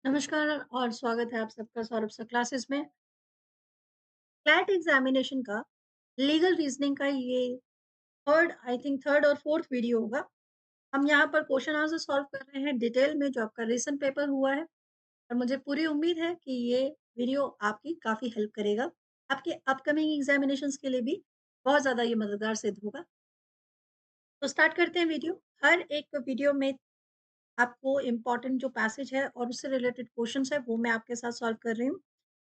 नमस्कार और स्वागत है आप सबका सौरभ सर क्लासेस में। क्लैट एग्जामिनेशन का लीगल रीजनिंग का ये थर्ड और फोर्थ वीडियो होगा। हम यहाँ पर क्वेश्चन आंसर सॉल्व कर रहे हैं डिटेल में जो आपका रिसेंट पेपर हुआ है। और मुझे पूरी उम्मीद है कि ये वीडियो आपकी काफ़ी हेल्प करेगा। आपके अपकमिंग एग्जामिनेशंस के लिए भी बहुत ज़्यादा ये मददगार सिद्ध होगा। तो स्टार्ट करते हैं वीडियो। हर एक वीडियो में आपको इम्पोर्टेंट जो पैसेज है और उससे रिलेटेड क्वेश्चंस है वो मैं आपके साथ सॉल्व कर रही हूँ।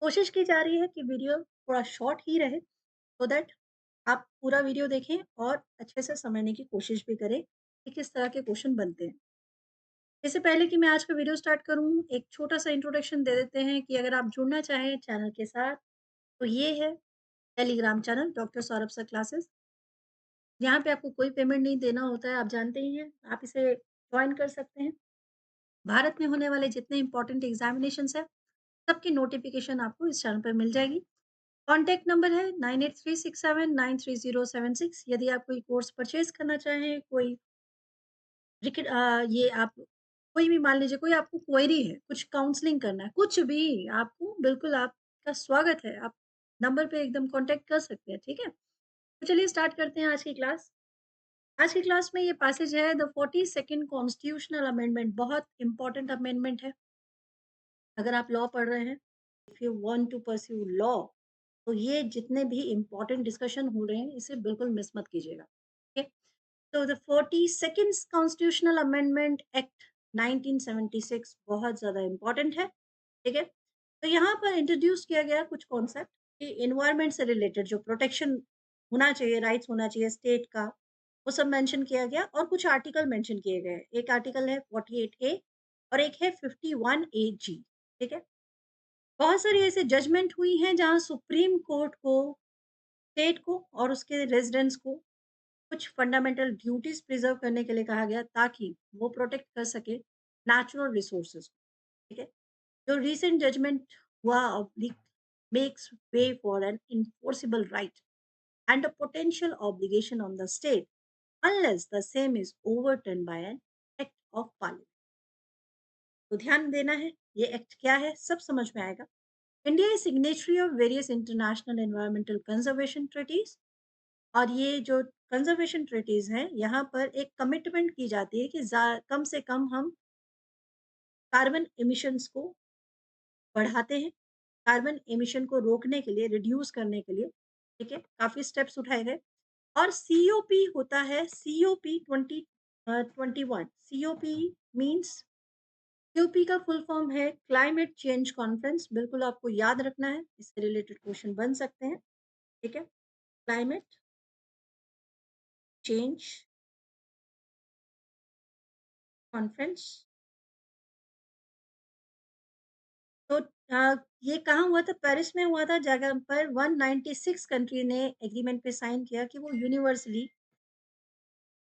कोशिश की जा रही है कि वीडियो थोड़ा शॉर्ट ही रहे सो दैट आप पूरा वीडियो देखें और अच्छे से समझने की कोशिश भी करें कि किस तरह के क्वेश्चन बनते हैं। इससे पहले कि मैं आज का वीडियो स्टार्ट करूं, एक छोटा सा इंट्रोडक्शन दे देते हैं कि अगर आप जुड़ना चाहें चैनल के साथ तो ये है Telegram channel doctor Saurabh sir classes. यहाँ पे आपको कोई पेमेंट नहीं देना होता है, आप जानते ही हैं। आप इसे ज्वाइन कर सकते हैं। भारत में होने वाले जितने इंपॉर्टेंट एग्जामिनेशन है सबकी नोटिफिकेशन आपको इस चैनल पर मिल जाएगी। कॉन्टैक्ट नंबर है 9836793076। यदि आप कोई कोर्स परचेज़ करना चाहें, ये आप कोई भी मान लीजिए कोई आपको क्वेरी है, कुछ काउंसलिंग करना है, कुछ भी आपको बिल्कुल आपका स्वागत है। आप नंबर पे एकदम कॉन्टैक्ट कर सकते हैं, ठीक है? तो चलिए स्टार्ट करते हैं आज की क्लास। आज की क्लास में ये पैसेज है द 42nd कॉन्स्टिट्यूशनल अमेंडमेंट। बहुत इंपॉर्टेंट अमेंडमेंट है। अगर आप लॉ पढ़ रहे हैं, if you want to pursue law, तो ये जितने भी इम्पोर्टेंट डिस्कशन हो रहे हैं इसे बिल्कुल मिस मत कीजिएगा। ओके, तो the 42nd constitutional amendment act 1976 बहुत ज्यादा इम्पोर्टेंट है। ठीक है, तो यहाँ पर इंट्रोड्यूस किया गया कुछ कॉन्सेप्ट कि इन्वायरमेंट से रिलेटेड जो प्रोटेक्शन होना चाहिए, राइट्स होना चाहिए स्टेट का, वो सब मेंशन किया गया और कुछ आर्टिकल मेंशन किए गए। एक आर्टिकल है 48A और एक है 51AG। ठीक है, बहुत सारी ऐसे जजमेंट हुई हैं जहाँ सुप्रीम कोर्ट को स्टेट को और उसके रेजिडेंट्स को कुछ फंडामेंटल ड्यूटीज प्रिजर्व करने के लिए कहा गया ताकि वो प्रोटेक्ट कर सके नेचुरल रिसोर्सेज को। ठीक है, जो रीसेंट जजमेंट हुआ makes way for an enforceable right and a potential obligation on the state unless the same is overturned by an act of parliament। तो ध्यान देना है, ये एक्ट क्या है सब समझ में आएगा। India is signatory of various international environmental conservation treaties. और ये जो कंजर्वेशन ट्रीटीज हैं यहाँ पर एक कमिटमेंट की जाती है कि कम से कम हम कार्बन एमिशंस को बढ़ाते हैं, कार्बन एमिशन को रोकने के लिए, रिड्यूस करने के लिए। ठीक है, काफी स्टेप्स उठाए गए। और सीओपी होता है, सीओपी 2021। सीओपी मीन्स, सीओपी का फुल फॉर्म है क्लाइमेट चेंज कॉन्फ्रेंस। बिल्कुल आपको याद रखना है, इससे रिलेटेड क्वेश्चन बन सकते हैं। ठीक है, क्लाइमेट चेंज कॉन्फ्रेंस। तो ये कहाँ हुआ था? पेरिस में हुआ था, जगह पर 196 कंट्री ने एग्रीमेंट पे साइन किया कि वो यूनिवर्सली,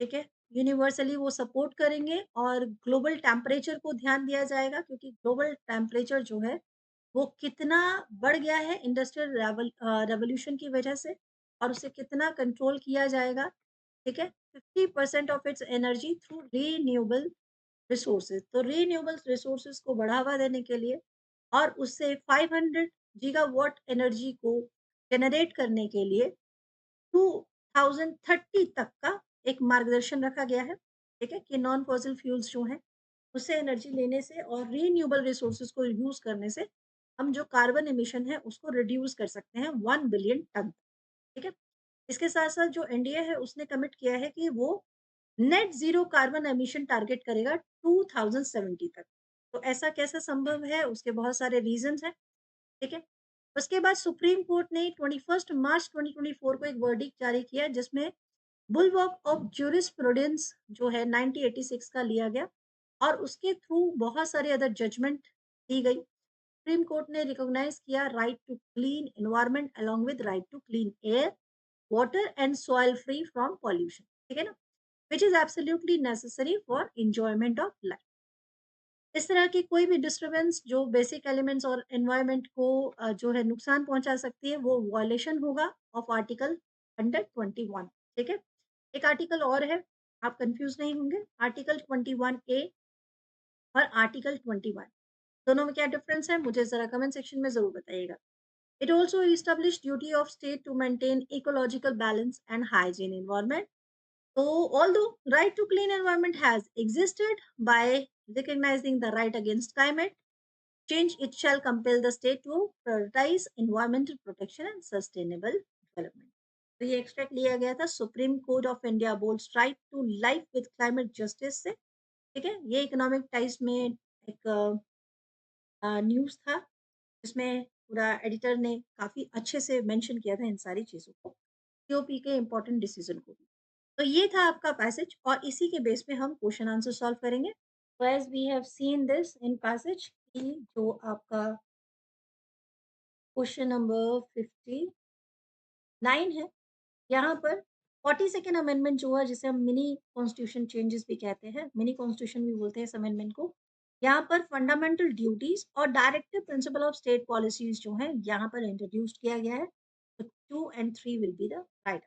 ठीक है, यूनिवर्सली वो सपोर्ट करेंगे और ग्लोबल टेम्परेचर को ध्यान दिया जाएगा क्योंकि ग्लोबल टेम्परेचर जो है वो कितना बढ़ गया है इंडस्ट्रियल रेवोल्यूशन की वजह से और उसे कितना कंट्रोल किया जाएगा। ठीक है, 50% of its energy through renewable resources. तो रीन्यूएबल रिसोर्सेज को बढ़ावा देने के लिए और उससे 500 गीगावाट एनर्जी को जनरेट करने के लिए 2030 तक का एक मार्गदर्शन रखा गया है। ठीक है, कि नॉन फॉसिल फ्यूल्स जो हैं उससे एनर्जी लेने से और रीन्यूएबल रिसोर्सेज को यूज करने से हम जो कार्बन एमिशन है उसको रिड्यूस कर सकते हैं 1 बिलियन टन। ठीक है, इसके साथ साथ जो इंडिया है उसने कमिट किया है कि वो net zero carbon emission target करेगा 2070 तक। तो ऐसा कैसे संभव है? उसके बहुत सारे रीज़न्स हैं, ठीक है? उसके बाद सुप्रीम कोर्ट ने 21 मार्च 2024 को एक वर्डिक्ट जारी किया जिसमें बुलवर्क ऑफ ज्यूरिस्प्रूडेंस जो है 1986 का लिया गया और उसके थ्रू बहुत सारे अदर जजमेंट दी गई। सुप्रीम कोर्ट ने रिकॉग्नाइज किया right to clean environment along with right to clean air, water and soil free from pollution. ठीक है ना? which is absolutely necessary for enjoyment of life। इस तरह की कोई भी डिस्टरबेंस जो बेसिक एलिमेंट्स और एनवायरनमेंट को जो है नुकसान पहुंचा सकती है वो वायलेशन होगा ऑफ आर्टिकल 121। ठीक है, एक आर्टिकल और है, आप कंफ्यूज नहीं होंगे, आर्टिकल 21A और आर्टिकल 21। दोनों में क्या डिफरेंस है? मुझे ज़रा कमेंट सेक्शन में ज़रूर बताइएगा। It also established duty of state to maintain ecological balance and hygiene environment. So, although right to clean environment has existed by recognizing the right against climate change, it shall compel the state to prioritize environmental protection and sustainable development. तो ये extract लिया गया था supreme court of India bowls right to life with climate justice से। ठीक है, ये economic times में एक न्यूज़ था, जिसमें पूरा एडिटर ने काफ़ी अच्छे से मेंशन किया था इन सारी चीज़ों को, सीओपी के इम्पोर्टेंट डिसीजन को भी। तो ये था आपका पैसेज और इसी के बेस पे हम क्वेश्चन आंसर सॉल्व करेंगे। तो as we have seen this in passage कि जो आपका क्वेश्चन नंबर 59 है, यहाँ पर 42nd अमेंडमेंट जो है जिसे हम मिनी कॉन्स्टिट्यूशन चेंजेस भी कहते हैं, मिनी कॉन्स्टिट्यूशन भी बोलते हैं इस अमेंडमेंट को। यहाँ पर फंडामेंटल ड्यूटीज़ और directive principle of state policies जो हैं यहाँ पर इंट्रोड्यूस किया गया है। तो 2 and 3 will be the right